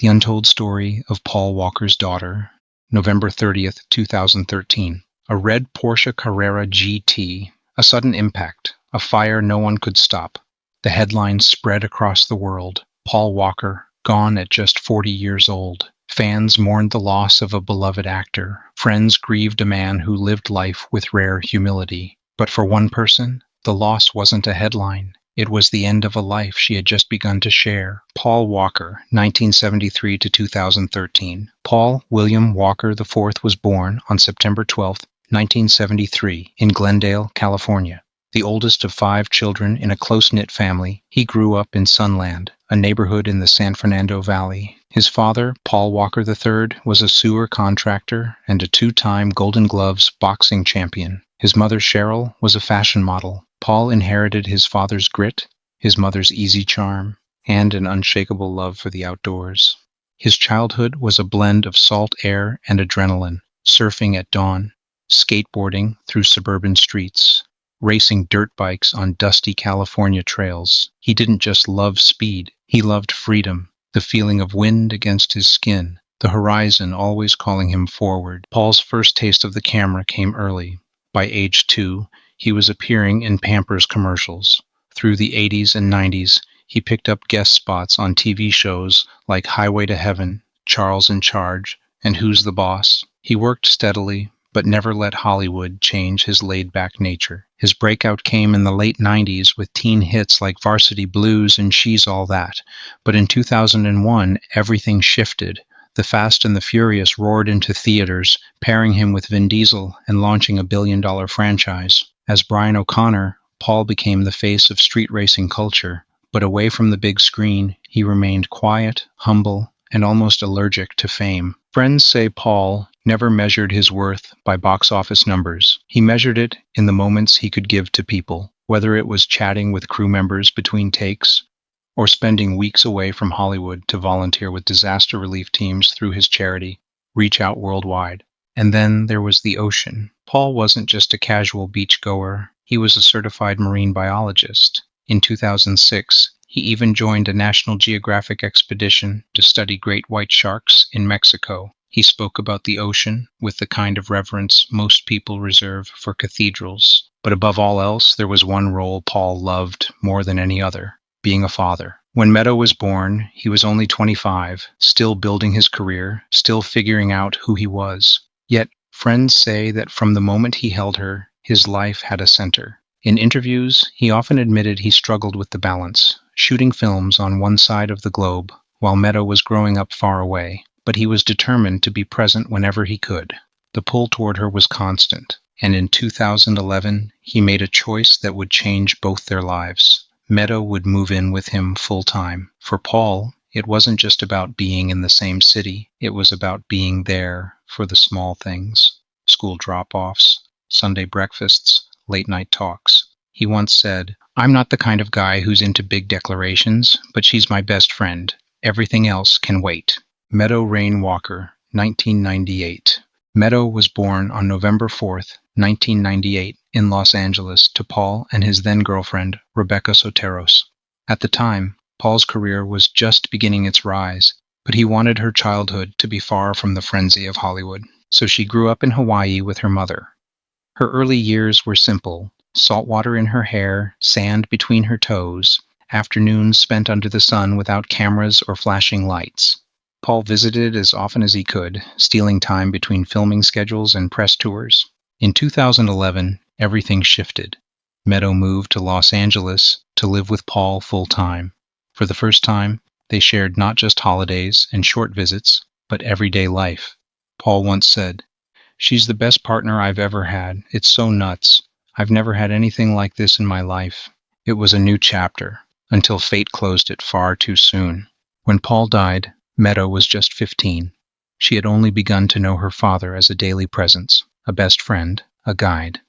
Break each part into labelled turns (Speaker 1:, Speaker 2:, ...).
Speaker 1: The Untold Story of Paul Walker's Daughter, November 30th, 2013. A red Porsche Carrera GT, a sudden impact, a fire no one could stop. The headlines spread across the world. Paul Walker, gone at just 40 years old. Fans mourned the loss of a beloved actor. Friends grieved a man who lived life with rare humility. But for one person, the loss wasn't a headline. It was the end of a life she had just begun to share. Paul Walker, 1973 to 2013. Paul William Walker IV was born on September 12, 1973, in Glendale, California. The oldest of 5 children in a close-knit family, he grew up in Sunland, a neighborhood in the San Fernando Valley. His father, Paul Walker III, was a sewer contractor and a 2-time Golden Gloves boxing champion. His mother, Cheryl, was a fashion model. Paul inherited his father's grit, his mother's easy charm, and an unshakable love for the outdoors. His childhood was a blend of salt air and adrenaline, surfing at dawn, skateboarding through suburban streets, racing dirt bikes on dusty California trails. He didn't just love speed, he loved freedom, the feeling of wind against his skin, the horizon always calling him forward. Paul's first taste of the camera came early. By age 2, he was appearing in Pampers commercials. Through the 80s and 90s, he picked up guest spots on TV shows like Highway to Heaven, Charles in Charge, and Who's the Boss. He worked steadily, but never let Hollywood change his laid-back nature. His breakout came in the late 90s with teen hits like Varsity Blues and She's All That. But in 2001, everything shifted. The Fast and the Furious roared into theaters, pairing him with Vin Diesel and launching a billion-dollar franchise. As Brian O'Connor, Paul became the face of street racing culture, but away from the big screen, he remained quiet, humble, and almost allergic to fame. Friends say Paul never measured his worth by box office numbers. He measured it in the moments he could give to people, whether it was chatting with crew members between takes, or spending weeks away from Hollywood to volunteer with disaster relief teams through his charity, Reach Out Worldwide. And then there was the ocean. Paul wasn't just a casual beachgoer, he was a certified marine biologist. In 2006, he even joined a National Geographic expedition to study great white sharks in Mexico. He spoke about the ocean with the kind of reverence most people reserve for cathedrals. But above all else, there was one role Paul loved more than any other: being a father. When Meadow was born, he was only 25, still building his career, still figuring out who he was. Yet, friends say that from the moment he held her, his life had a center. In interviews, he often admitted he struggled with the balance, shooting films on one side of the globe, while Meadow was growing up far away. But he was determined to be present whenever he could. The pull toward her was constant, and in 2011, he made a choice that would change both their lives. Meadow would move in with him full-time. For Paul, it wasn't just about being in the same city, it was about being there for the small things: school drop-offs, Sunday breakfasts, late-night talks. He once said, "I'm not the kind of guy who's into big declarations, but she's my best friend. Everything else can wait." Meadow Rain Walker, 1998. Meadow was born on November 4th, 1998, in Los Angeles to Paul and his then-girlfriend, Rebecca Soteros. At the time, Paul's career was just beginning its rise, but he wanted her childhood to be far from the frenzy of Hollywood. So she grew up in Hawaii with her mother. Her early years were simple: salt water in her hair, sand between her toes, afternoons spent under the sun without cameras or flashing lights. Paul visited as often as he could, stealing time between filming schedules and press tours. In 2011, everything shifted. Meadow moved to Los Angeles to live with Paul full-time. For the first time, they shared not just holidays and short visits, but everyday life. Paul once said, "She's the best partner I've ever had. It's so nuts. I've never had anything like this in my life." It was a new chapter, until fate closed it far too soon. When Paul died, Meadow was just 15. She had only begun to know her father as a daily presence, a best friend, a guide.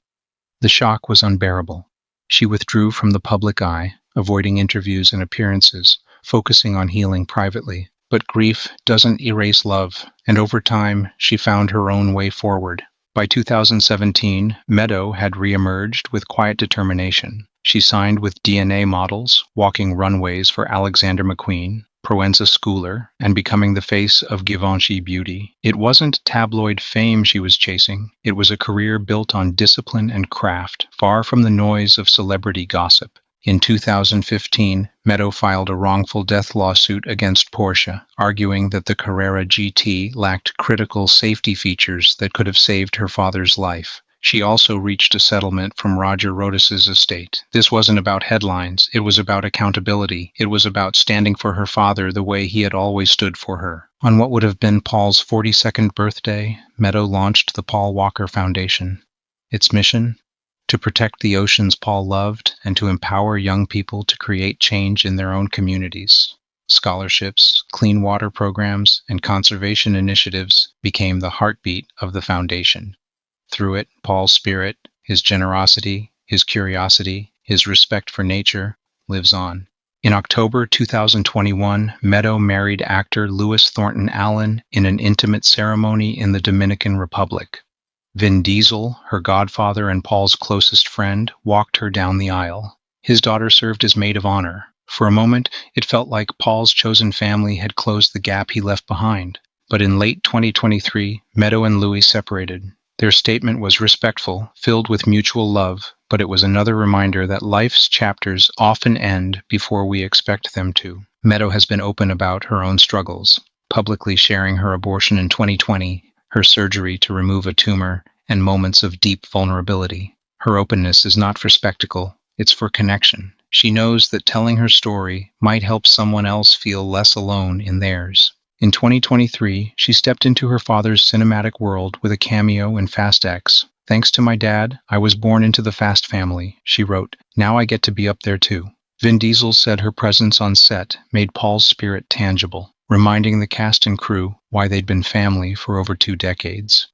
Speaker 1: The shock was unbearable. She withdrew from the public eye, avoiding interviews and appearances, focusing on healing privately. But grief doesn't erase love, and over time, she found her own way forward. By 2017, Meadow had re-emerged with quiet determination. She signed with DNA Models, walking runways for Alexander McQueen, Provenza schooler, and becoming the face of Givenchy beauty. It wasn't tabloid fame she was chasing. It was a career built on discipline and craft, far from the noise of celebrity gossip. In 2015, Meadow filed a wrongful death lawsuit against Porsche, arguing that the Carrera GT lacked critical safety features that could have saved her father's life. She also reached a settlement from Roger Rotis's estate. This wasn't about headlines. It was about accountability. It was about standing for her father the way he had always stood for her. On what would have been Paul's 42nd birthday, Meadow launched the Paul Walker Foundation. Its mission? To protect the oceans Paul loved and to empower young people to create change in their own communities. Scholarships, clean water programs, and conservation initiatives became the heartbeat of the foundation. Through it, Paul's spirit, his generosity, his curiosity, his respect for nature, lives on. In October 2021, Meadow married actor Louis Thornton Allen in an intimate ceremony in the Dominican Republic. Vin Diesel, her godfather and Paul's closest friend, walked her down the aisle. His daughter served as maid of honor. For a moment, it felt like Paul's chosen family had closed the gap he left behind. But in late 2023, Meadow and Louis separated. Their statement was respectful, filled with mutual love, but it was another reminder that life's chapters often end before we expect them to. Meadow has been open about her own struggles, publicly sharing her abortion in 2020, her surgery to remove a tumor, and moments of deep vulnerability. Her openness is not for spectacle, it's for connection. She knows that telling her story might help someone else feel less alone in theirs. In 2023, she stepped into her father's cinematic world with a cameo in Fast X. "Thanks to my dad, I was born into the Fast family," she wrote. "Now I get to be up there too." Vin Diesel said her presence on set made Paul's spirit tangible, reminding the cast and crew why they'd been family for over 2 decades.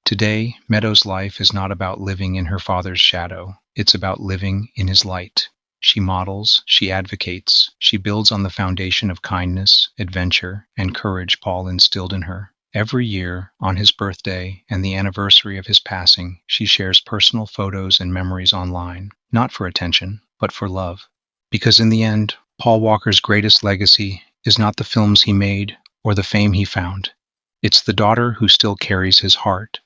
Speaker 1: Today, Meadow's life is not about living in her father's shadow. It's about living in his light. She models, she advocates, she builds on the foundation of kindness, adventure, and courage Paul instilled in her. Every year, on his birthday and the anniversary of his passing, she shares personal photos and memories online, not for attention, but for love. Because in the end, Paul Walker's greatest legacy is not the films he made or the fame he found. It's the daughter who still carries his heart.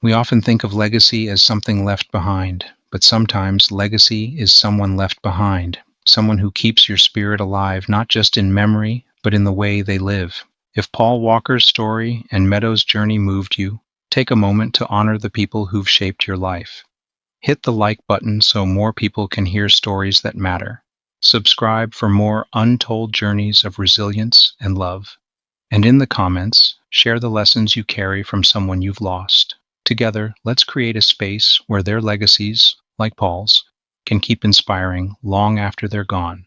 Speaker 1: We often think of legacy as something left behind, but sometimes legacy is someone left behind, someone who keeps your spirit alive not just in memory, but in the way they live. If Paul Walker's story and Meadow's journey moved you, take a moment to honor the people who've shaped your life. Hit the like button so more people can hear stories that matter. Subscribe for more untold journeys of resilience and love. And in the comments, share the lessons you carry from someone you've lost. Together, let's create a space where their legacies, like Paul's, can keep inspiring long after they're gone.